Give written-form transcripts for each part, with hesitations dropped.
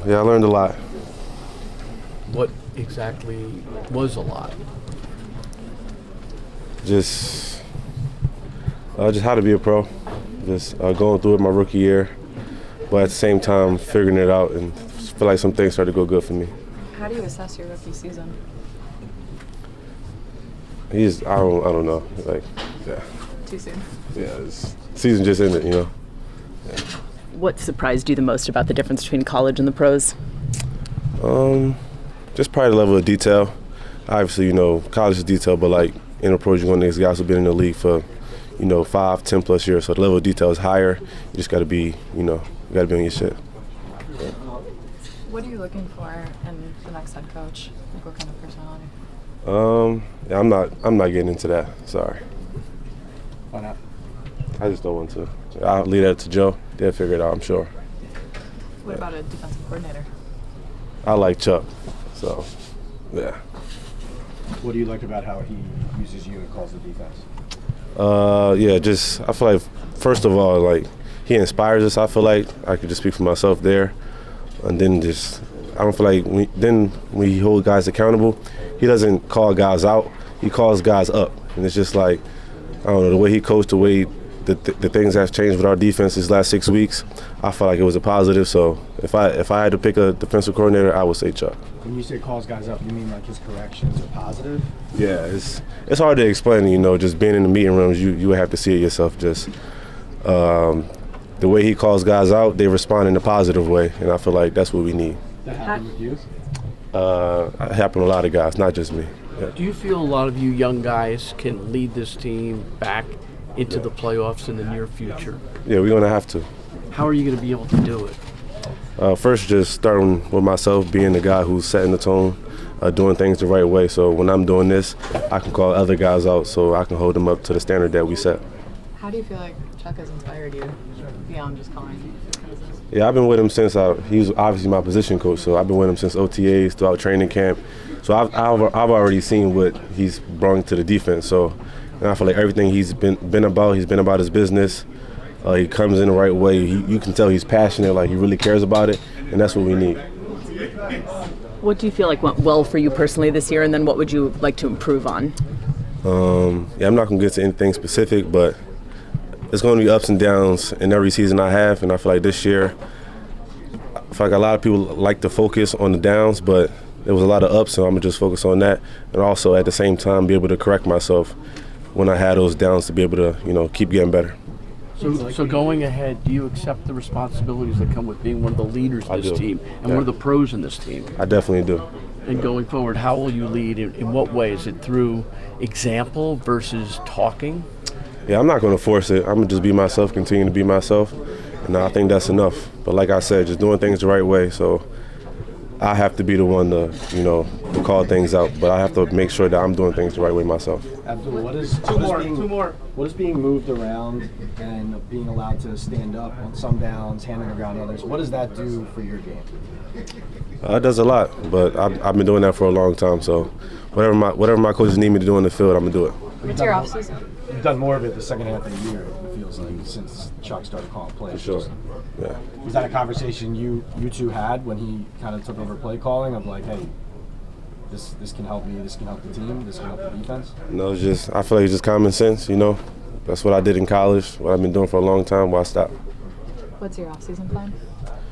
Yeah, I learned a lot. What exactly was a lot? Just how to be a pro. Just going through it my rookie year, but at the same time figuring it out and feel like some things started to go good for me. How do you assess your rookie season? I don't know. Like, yeah. Too soon? Yeah, season just ended, you know. Yeah. What surprised you the most about the difference between college and the pros? Just probably the level of detail. Obviously, you know, college is detail, but like in the pros, you're going against guys who've been in the league for, 5, 10 plus years. So the level of detail is higher. You just got to be, you got to be on your shit. What are you looking for in the next head coach? Like what kind of personality? Yeah, I'm not getting into that. Sorry. Why not? I just don't want to. I'll leave that to Joe. They'll figure it out, I'm sure. What about a defensive coordinator? I like Chuck, so yeah. What do you like about how he uses you and calls the defense? I feel like first of all, like he inspires us. I feel like I could just speak for myself there, and then I don't feel like when he hold guys accountable, he doesn't call guys out. He calls guys up, and it's just like I don't know the way he coached, the way the things have changed with our defense these last 6 weeks. I felt like it was a positive. So if I had to pick a defensive coordinator, I would say Chuck. When you say calls guys up, you mean like his corrections are positive? Yeah, it's hard to explain. Just being in the meeting rooms, you would have to see it yourself. Just the way he calls guys out, they respond in a positive way, and I feel like that's what we need. That happened with you? It happened to a lot of guys, not just me. Yeah. Do you feel a lot of you young guys can lead this team back into the playoffs in the near future? Yeah, we're going to have to. How are you going to be able to do it? First, just starting with myself, being the guy who's setting the tone, doing things the right way. So when I'm doing this, I can call other guys out so I can hold them up to the standard that we set. How do you feel like Chuck has inspired you beyond just calling? Yeah, I've been with him since he's obviously my position coach, so I've been with him since OTAs, throughout training camp. So I've already seen what he's brought to the defense. So and I feel like everything he's been about his business. He comes in the right way. You can tell he's passionate, like he really cares about it, and that's what we need. What do you feel like went well for you personally this year, and then what would you like to improve on? I'm not going to get to anything specific, but it's going to be ups and downs in every season I have, and I feel like this year, I feel like a lot of people like to focus on the downs, but there was a lot of ups, so I'm going to just focus on that, and also at the same time be able to correct myself when I had those downs to be able to, keep getting better. So going ahead, do you accept the responsibilities that come with being one of the leaders of this team and one of the pros in this team? I definitely do. And going forward, how will you lead? In what way? Is it through example versus talking? Yeah, I'm not going to force it. I'm going to just be myself, continue to be myself, and I think that's enough. But like I said, just doing things the right way, so I have to be the one to, to call things out, but I have to make sure that I'm doing things the right way myself. Abdul, what is being moved around and being allowed to stand up on some downs, hand on the ground others, what does that do for your game? It does a lot, but I've been doing that for a long time, so whatever my coaches need me to do in the field, I'm going to do it. What's your offseason? You've done more of it the second half of the year, it feels like, since Chuck started calling plays. For sure, yeah. Was that a conversation you two had when he kind of took over play calling of like, hey, this can help me, this can help the team, this can help the defense? No, I feel like it's just common sense, That's what I did in college, what I've been doing for a long time, why stop? What's your offseason plan?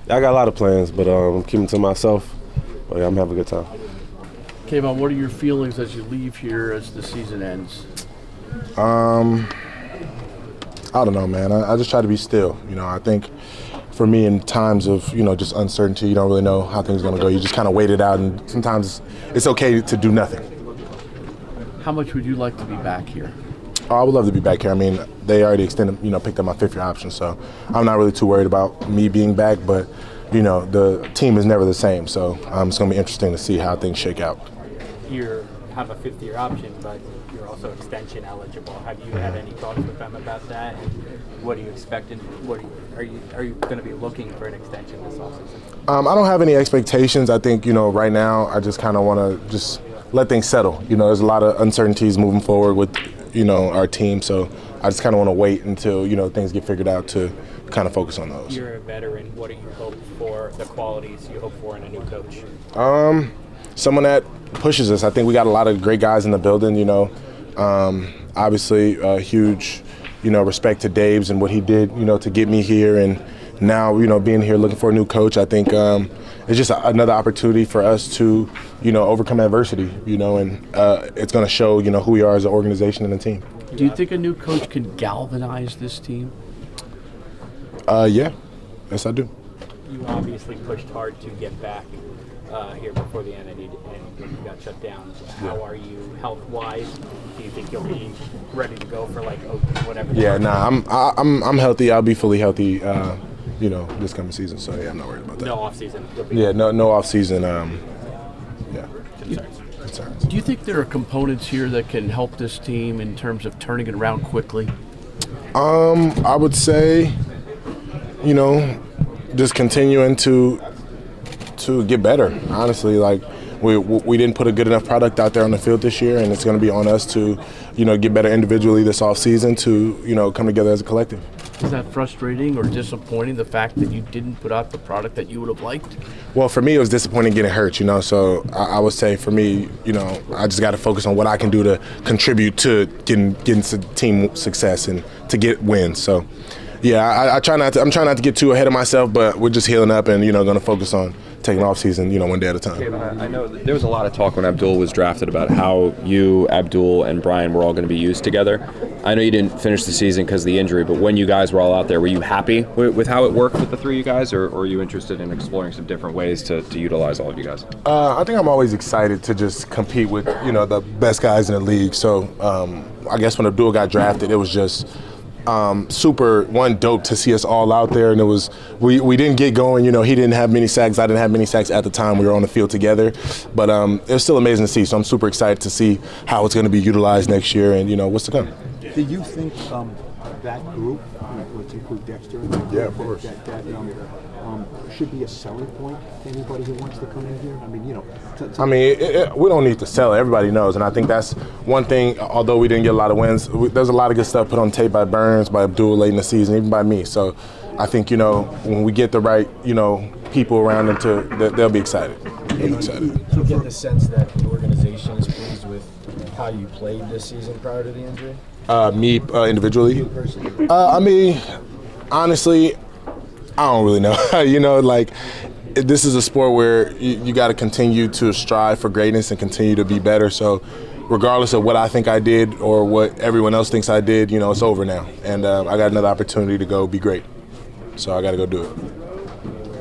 I got a lot of plans, but I'm keeping to myself. But yeah, I'm having a good time. Kayvon, what are your feelings as you leave here as the season ends? I don't know, man. I just try to be still. I think for me in times of, just uncertainty, you don't really know how things are going to go. You just kind of wait it out, and sometimes it's okay to do nothing. How much would you like to be back here? I would love to be back here. I mean, they already extended, picked up my fifth-year option, so I'm not really too worried about me being back, but, the team is never the same, so it's going to be interesting to see how things shake out. You have a fifth-year option, but you're also extension eligible. Have you had any talks with them about that? And what do you expect? And are you going to be looking for an extension this offseason? I don't have any expectations. I think right now I just kind of want to just let things settle. There's a lot of uncertainties moving forward with our team, so I just kind of want to wait until things get figured out to kind of focus on those. You're a veteran. What do you hope for, the qualities you hope for in a new coach? Someone that pushes us. I think we got a lot of great guys in the building, you know. Obviously, huge, you know, respect to Dave's and what he did, you know, to get me here. And now, you know, being here looking for a new coach, I think it's just another opportunity for us to, you know, overcome adversity, you know, and it's going to show, you know, who we are as an organization and a team. Do you think a new coach can galvanize this team? Yeah. Yes, I do. You obviously pushed hard to get back here before the end, and you got shut down. How are you health-wise? Do you think you'll be ready to go for like whatever? Yeah, I'm healthy. I'll be fully healthy, you know, this coming season. So yeah, I'm not worried about that. No off-season. Yeah, no off season. Yeah. Concerns. Do you think there are components here that can help this team in terms of turning it around quickly? I would say, you know, just continuing to get better. Honestly, like we didn't put a good enough product out there on the field this year, and it's going to be on us to, you know, get better individually this offseason to, you know, come together as a collective. Is that frustrating or disappointing, the fact that you didn't put out the product that you would have liked? Well, for me, it was disappointing getting hurt, you know, so I would say for me, you know, I just got to focus on what I can do to contribute to getting team success and to get wins. So, yeah, I'm trying not to get too ahead of myself, but we're just healing up and, you know, going to focus on taking off season, you know, one day at a time. Kayvon, I know there was a lot of talk when Abdul was drafted about how you, Abdul, and Brian were all going to be used together. I know you didn't finish the season because of the injury, but when you guys were all out there, were you happy with how it worked with the three of you guys, or are you interested in exploring some different ways to utilize all of you guys? I think I'm always excited to just compete with, you know, the best guys in the league. So I guess when Abdul got drafted, it was just super dope to see us all out there, and it was we didn't get going. You know, he didn't have many sacks, I didn't have many sacks at the time we were on the field together, but it was still amazing to see. So I'm super excited to see how it's going to be utilized next year, and you know what's to come. Do you think that group, let's include Dexter, yeah, of course, that should be a selling point to anybody who wants to come in here? I mean, you know, we don't need to sell it. Everybody knows, and I think that's one thing. Although we didn't get a lot of wins, there's a lot of good stuff put on tape by Burns, by Abdul late in the season, even by me. So I think, you know, when we get the right, you know, people around them, they'll be excited. They'll be excited. Do you get the sense that the organization is pleased with how you played this season prior to the injury? Me individually? You personally? I mean, honestly, I don't really know. You know, like, this is a sport where you got to continue to strive for greatness and continue to be better. So regardless of what I think I did or what everyone else thinks I did, you know, it's over now. And I got another opportunity to go be great. So I got to go do it.